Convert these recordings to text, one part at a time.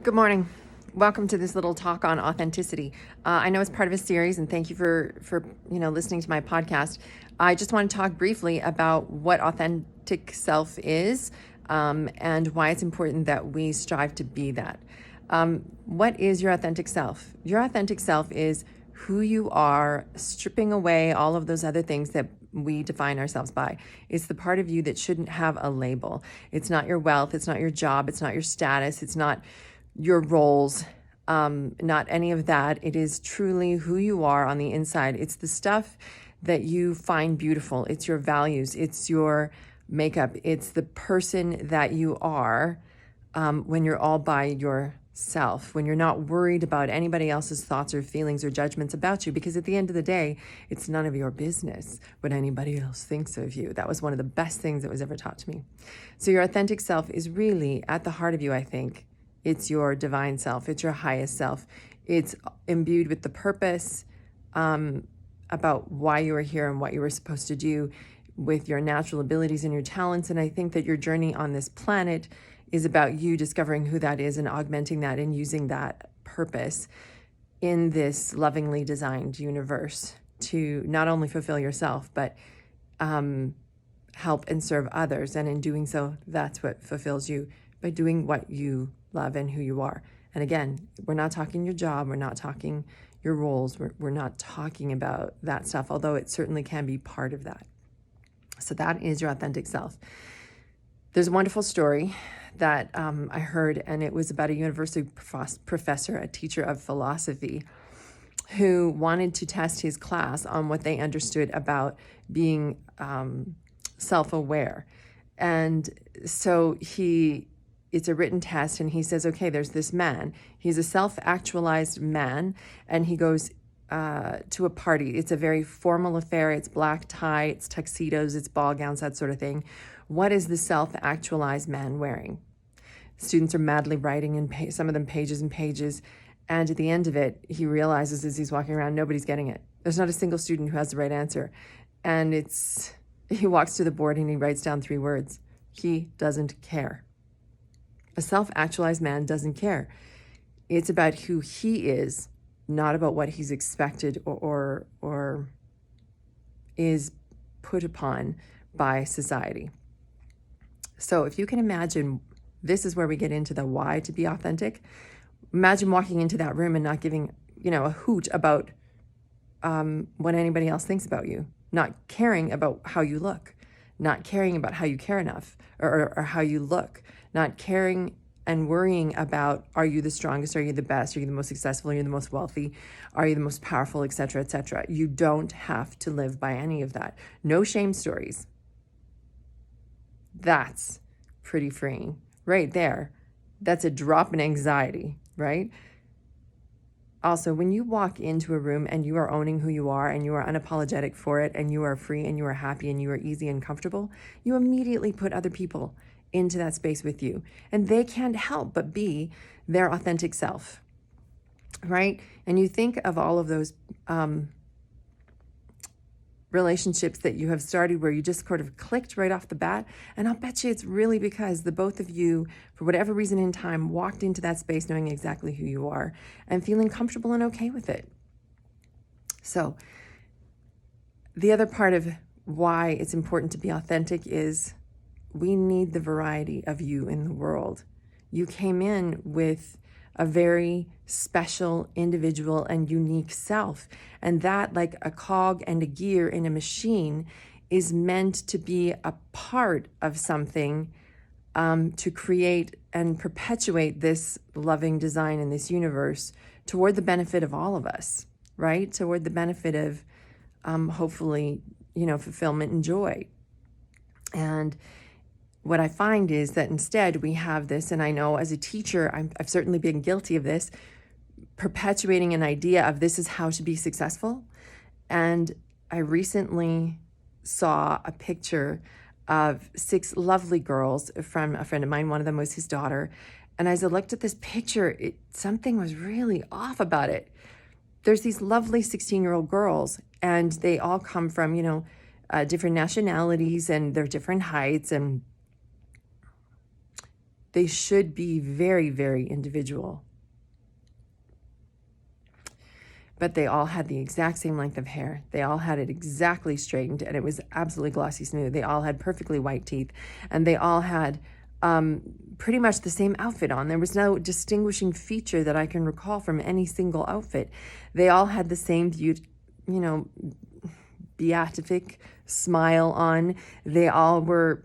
Good morning. Welcome to this little talk on authenticity. I know it's part of a series, and thank you for listening to my podcast. I just want to talk briefly about what authentic self is, and why it's important that we strive to be that. What is your authentic self? Your authentic self is who you are, stripping away all of those other things that we define ourselves by. It's the part of you that shouldn't have a label. It's not your wealth, it's not your job, it's not your status, it's not your roles, not any of that. It is truly who you are on the inside. It's the stuff that you find beautiful. It's your values. It's your makeup. It's the person that you are when you're all by yourself, when you're not worried about anybody else's thoughts or feelings or judgments about you, because at the end of the day, it's none of your business what anybody else thinks of you. That was one of the best things that was ever taught to me. So your authentic self is really at the heart of you, I think. It's your divine self. It's your highest self. It's imbued with the purpose, about why you are here and what you were supposed to do with your natural abilities and your talents. And I think that your journey on this planet is about you discovering who that is and augmenting that and using that purpose in this lovingly designed universe to not only fulfill yourself, but help and serve others. And in doing so, that's what fulfills you, by doing what you love and who you are. And again, we're not talking your job, we're not talking your roles, we're not talking about that stuff, although it certainly can be part of that. So that is your authentic self. There's a wonderful story that I heard, and it was about a university professor, a teacher of philosophy, who wanted to test his class on what they understood about being self-aware. And so it's a written test, and he says, okay, there's this man. He's a self-actualized man, and he goes to a party. It's a very formal affair. It's black tie, it's tuxedos, it's ball gowns, that sort of thing. What is the self-actualized man wearing? Students are madly writing, in some of them pages and pages. And at the end of it, he realizes as he's walking around, nobody's getting it. There's not a single student who has the right answer. And he walks to the board and he writes down 3 words. He doesn't care. A self-actualized man doesn't care. It's about who he is, not about what he's expected or is put upon by society. So if you can imagine, this is where we get into the why to be authentic. Imagine walking into that room and not giving, a hoot about what anybody else thinks about you, not caring about how you look, not caring about how you care enough or how you look, not caring and worrying about, are you the strongest, are you the best, are you the most successful, are you the most wealthy, are you the most powerful, etc., etc. You don't have to live by any of that. No shame stories. That's pretty freeing right there. That's a drop in anxiety, right? Also, when you walk into a room and you are owning who you are and you are unapologetic for it and you are free and you are happy and you are easy and comfortable, you immediately put other people into that space with you. And they can't help but be their authentic self, right? And you think of all of those relationships that you have started where you just sort of clicked right off the bat. And I'll bet you it's really because the both of you, for whatever reason in time, walked into that space knowing exactly who you are and feeling comfortable and okay with it. So the other part of why it's important to be authentic is we need the variety of you in the world. You came in with a very special, individual, and unique self. And that, like a cog and a gear in a machine, is meant to be a part of something to create and perpetuate this loving design in this universe toward the benefit of all of us, right? Toward the benefit of hopefully, fulfillment and joy. And what I find is that instead we have this, and I know as a teacher, I've certainly been guilty of this, perpetuating an idea of this is how to be successful. And I recently saw a picture of 6 lovely girls from a friend of mine. One of them was his daughter. And as I looked at this picture, something was really off about it. There's these lovely 16-year-old girls, and they all come from, different nationalities, and they're different heights, and They should be very, very individual. But they all had the exact same length of hair. They all had it exactly straightened, and it was absolutely glossy smooth. They all had perfectly white teeth, and they all had pretty much the same outfit on. There was no distinguishing feature that I can recall from any single outfit. They all had the same beatific smile on. They all were,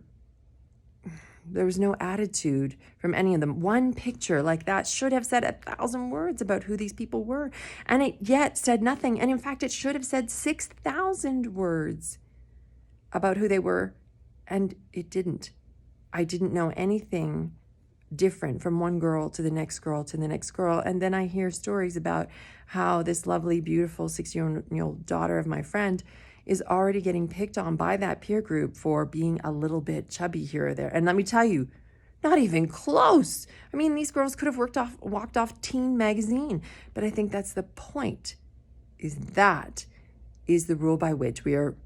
there was no attitude from any of them. One picture like that should have said 1,000 words about who these people were, and it yet said nothing. And in fact, it should have said 6,000 words about who they were, and it didn't. I didn't know anything different from one girl to the next girl to the next girl. And then I hear stories about how this lovely, beautiful 6-year-old daughter of my friend is already getting picked on by that peer group for being a little bit chubby here or there. And let me tell you, not even close. I mean, these girls could have walked off Teen Magazine. But I think that's the point, is that is the rule by which we are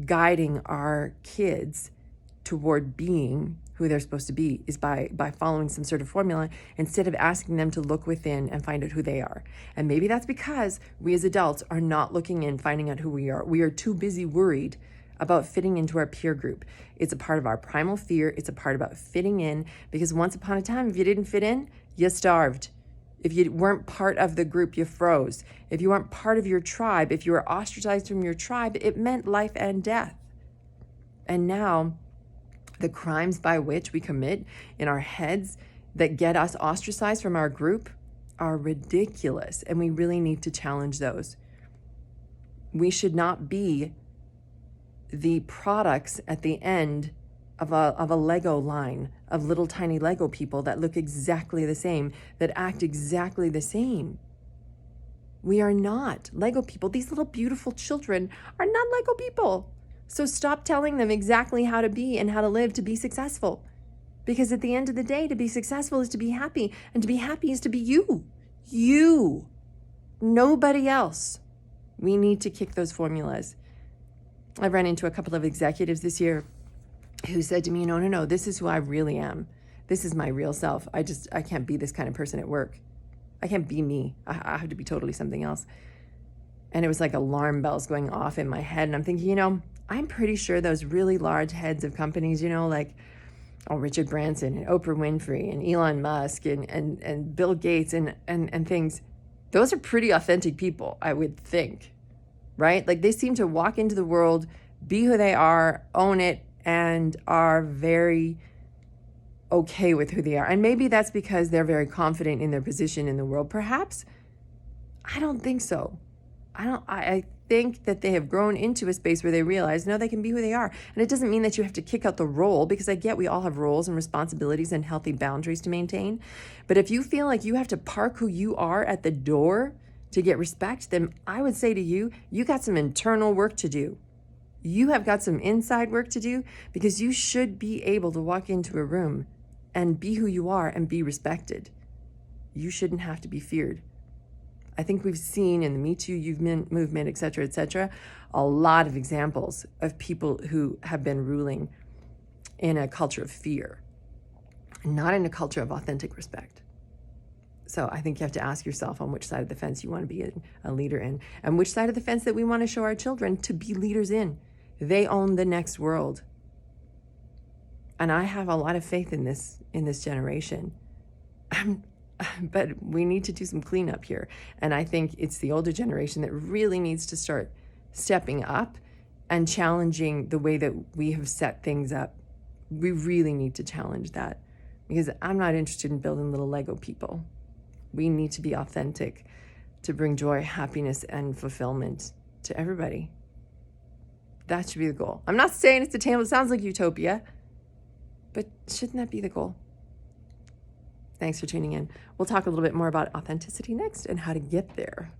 guiding our kids toward being who they're supposed to be, is by following some sort of formula instead of asking them to look within and find out who they are. And maybe that's because we as adults are not looking in, finding out who we are. We are too busy worried about fitting into our peer group. It's a part of our primal fear. It's a part about fitting in, because once upon a time, if you didn't fit in, you starved. If you weren't part of the group, you froze. If you weren't part of your tribe, if you were ostracized from your tribe, it meant life and death. And now, the crimes by which we commit in our heads that get us ostracized from our group are ridiculous, and we really need to challenge those. We should not be the products at the end of a Lego line of little tiny Lego people that look exactly the same, that act exactly the same. We are not Lego people. These little beautiful children are not Lego people. So stop telling them exactly how to be and how to live to be successful. Because at the end of the day, to be successful is to be happy. And to be happy is to be you. You. Nobody else. We need to kick those formulas. I've run into a couple of executives this year who said to me, no, this is who I really am. This is my real self. I can't be this kind of person at work. I can't be me. I have to be totally something else. And it was like alarm bells going off in my head. And I'm thinking, I'm pretty sure those really large heads of companies, like Richard Branson and Oprah Winfrey and Elon Musk and Bill Gates and things, those are pretty authentic people, I would think, right? Like they seem to walk into the world, be who they are, own it, and are very okay with who they are. And maybe that's because they're very confident in their position in the world. Perhaps. I don't think so. I think that they have grown into a space where they realize, no, they can be who they are. And it doesn't mean that you have to kick out the role, because I get we all have roles and responsibilities and healthy boundaries to maintain. But if you feel like you have to park who you are at the door to get respect, then I would say to you, you got some internal work to do. You have got some inside work to do, because you should be able to walk into a room and be who you are and be respected. You shouldn't have to be feared. I think we've seen in the Me Too movement, et cetera, a lot of examples of people who have been ruling in a culture of fear, not in a culture of authentic respect. So I think you have to ask yourself on which side of the fence you want to be a leader in, and which side of the fence that we want to show our children to be leaders in. They own the next world. And I have a lot of faith in this generation. But we need to do some cleanup here. And I think it's the older generation that really needs to start stepping up and challenging the way that we have set things up. We really need to challenge that, because I'm not interested in building little Lego people. We need to be authentic to bring joy, happiness, and fulfillment to everybody. That should be the goal. I'm not saying it's attainable. It sounds like utopia, but shouldn't that be the goal? Thanks for tuning in. We'll talk a little bit more about authenticity next and how to get there.